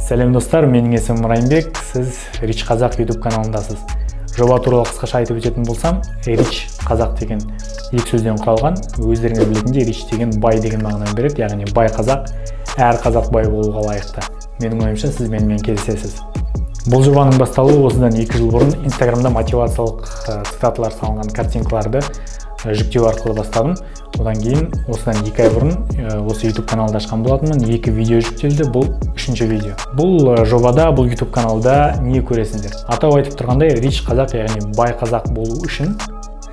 Сәлем достар, менің есімім Райымбек, сіз Rich Қазақ YouTube каналындасыз. Жоба туралы қысқаша айтып өтетін болсам, Rich Қазақ деген екі сөзден құралған, өздеріңіз білетіндей Rich деген бай деген мағынаны береді, яғни бай қазақ, әр қазақ бай болуға лайықты. Менің ойымша сіз менімен келісесіз. Бұл жобаның басталуы осыдан 2 жыл бұрын Инстаграмда мотивациялық цитаталар салынған картинкаларды жүктеу арқылы бастадым. Одан кейін осыдан 2 ай бұрын осы YouTube каналды ашқан болатынмын. 2 видео жүктелді, бұл 3-ші видео. Бұл жобада, бұл YouTube каналда не көресіңдер? Атау айтып тұрғандай, Rich Қазақ, яғни бай қазақ болу үшін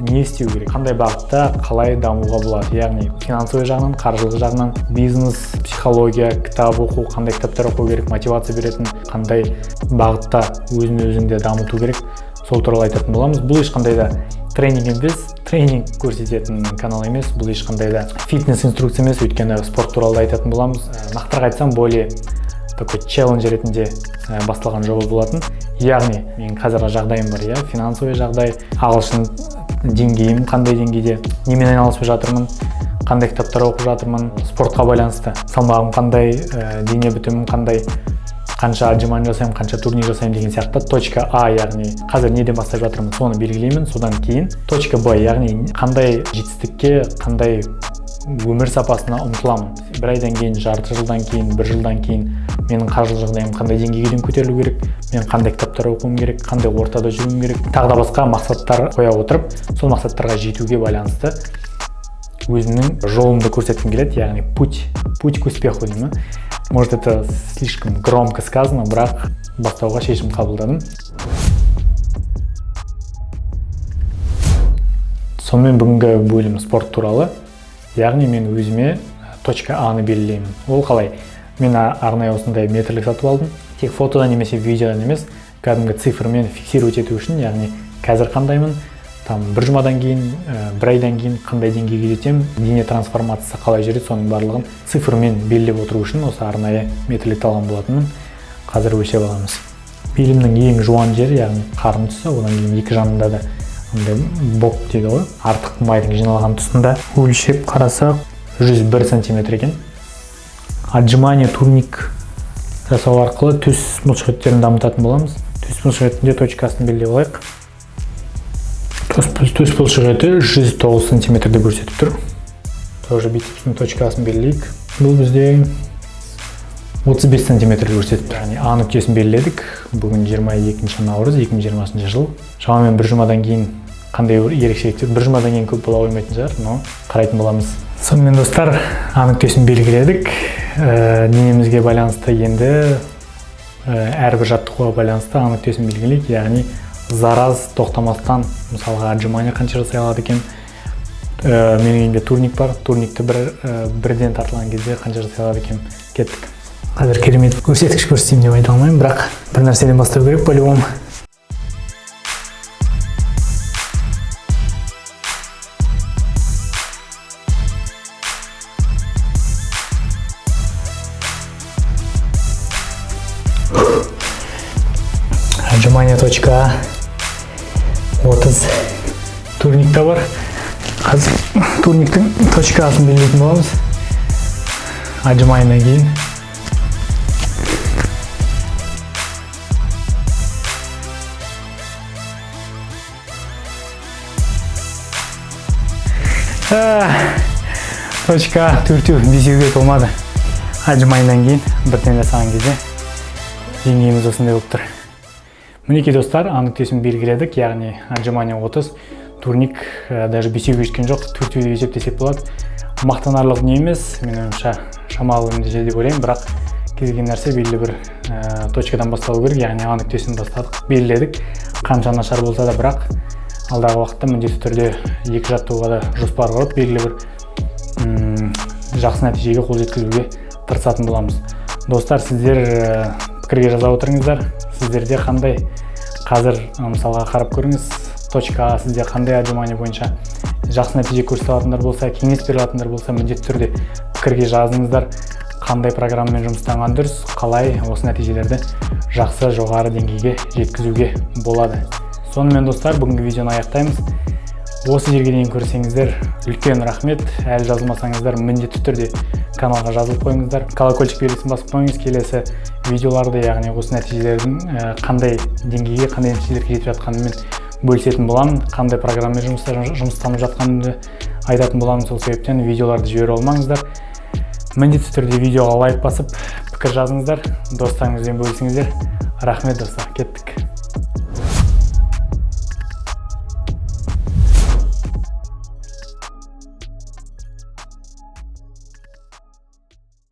не істеу керек? Қандай бағытта қалай дамуға болады? Яғни финансовый жағынан, қаржылық жағынан, бизнес, психология, кітап оқу, қандай кітаптар оқу керек, мотивация беретін, қандай бағытта өзін-өзіңде дамыту керек, сол туралы айтатын боламыз. Бұл ешқандай да тренинг емес, тренинг көрсететін канал емес, бұл ешқандай да фитнес инструкция емес, өйткені спорт туралы айтатын боламыз. Нақтырақ айтсам, более такой челлендж ретінде басталған жоба болатын. Яғни, мен қазіргі жағдайым бар, финансовый жағдай, ағылшын деңгейім қандай деңгейде, немен айналысып жатырмын, қандай кітаптар оқып жатырмын, спортқа байланысты салмағым қандай, дене бітімім қандай, қанша отжимание жасаймын, қанша турник жасаймын деген сияқты точка А, яғни қазір неден бастап жатырмын, соны белгілеймін. Содан кейін точка Б, яғни қандай жетістікке, қандай өмір сапасына ұмтыламын. Бір айдан кейін, жарты жылдан кейін, бір жылдан кейін менің қаржылық жағдайым қандай деңгейге дейін көтерілу керек, мен қандай кітаптар оқуым керек, қандай ортада жүруім керек, тағы да басқа мақсаттар қоя отырып, сол мақсаттарға жетуге байланысты өзімнің жолымды көрсеткім келеді, яғни путь к успеху деймін. Может, это слишком громко сказано, бірақ бастауға шешім қабылдадым. Сонымен бүгінгі бөлім спорт туралы, яғни мен өзіме точка А-ны белгілеймін. Ол қалай? Мен арнайы осындай метрлік сатып алдым. Тек фотодан немесе видеодан емес, кәдімгі цифрмен фиксировать ету үшін, яғни қазір қандаймын, бір жұмадан кейін, бір айдан кейін қандай деңгейге жетемін, дене трансформациясы қалай жүреді, соның барлығын цифрмен белгілеп отыру үшін осы арнайы метрлікті алған болатынмын. Қазір өлшеп аламыз. Белімнің ең жуан жері, яғни қарын тұсы, одан кейін екі жанында да бок дейді ғой, артық майдың жиналған тұсында өлшеп қарасақ 101 сантиметр екен. Отжимание, турник жасау арқылы төс бұлшықеттерін дамытатын боламыз. Төс бұлшықетінде точкасын белгілеп алайық. Төс бұлшықеті 109 сантиметрді көрсетіп тұр. Тоже бицепстің точкасын белгілейік. Бұл бізде 35 сантиметр көрсетіп тұр. Яғни А нүктесін белгіледік. Бүгін 22 наурыз 2020 жыл. Шамамен бір жұмадан кейін қандай ерекшеліктер? Бір жұмадан кейін көп бола қоймайтын шығар, но қарайтын боламыз. Сонымен достар, А нүктесін белгіледік. Денемізге байланысты енді әрбір жаттығуға байланысты А нүктесін белгілейік, яғни зараз тоқтамастан, мысалға отжимание қанша жасай алады екен. Менің үйімде турник бар, турникті бірден тартылған кезде қанша жасай алады екен. Кеттік. Қазір керемет көрсеткіш көрсетейін деп айта алмаймын, бірақ бір нәрседен бастау керек по-любому. Отжимание точка А, 30 турникта бар. Қазір турниктің точка Асын белгілейтін боламыз. Отжиманиедан кейін. Точка А, төртеу, бесеуге толмады. Отжиманиедан кейін бірден жасаған кезде деңгейіміз осындай болып тұр. Мінекей достар, А нүктесін белгіледік, яғни отжимание 30, турник даже бесеуге жеткен жоқ, төртеуде есептесек болады. Мақтанарлық не емес, мен ойымша шамалы өнімді деп ойлаймын, бірақ кез келген нәрсе белгілі бір точкадан басталу керек, яғни А нүктесін бастадық, белгіледік. Қанша нашар болса да, бірақ алдағы уақытта міндетті түрде екі жаттығуға да жоспар құрып, белгілі бір жақсы нәтижеге қол жеткізуге тырысатын боламыз. Достар, сіздер пікірге жаза отырыңыздар. Сіздерде қандай, қазір мысалға қарап көріңіз, точка А сізде қандай отжимание бойынша жақсы нәтиже көрсете алатындар болса, кеңес бере алатындар болса, міндетті түрде пікірге жазыңыздар. Қандай программамен жұмыстанған дұрыс, қалай осы нәтижелерді жақсы жоғары деңгейге жеткізуге болады. Сонымен достар, бүгінгі видеоны аяқтаймыз. Осы жерге дейін көрсеңіздер үлкен рахмет. Әлі жазылмасаңыздар міндетті түрде каналга жазылып коюңуздар. Колокольчик белгисин басып коюңуз. Келесі видеоларды, яғни осы нәтижелердің қандай деңгейге, қандай нәтижелерге жетіп жатқанымен бөлісетін боламын. Қандай программамен жұмыстанып жатқанымды айтатын боламын. Сол себептен видеоларды жіберіп алмаңыздар. Міндетті түрде видеоға лайк басып, пікір жазыңыздар, достарыңызбен бөлісіңіздер. Рахмет достар, кеттік.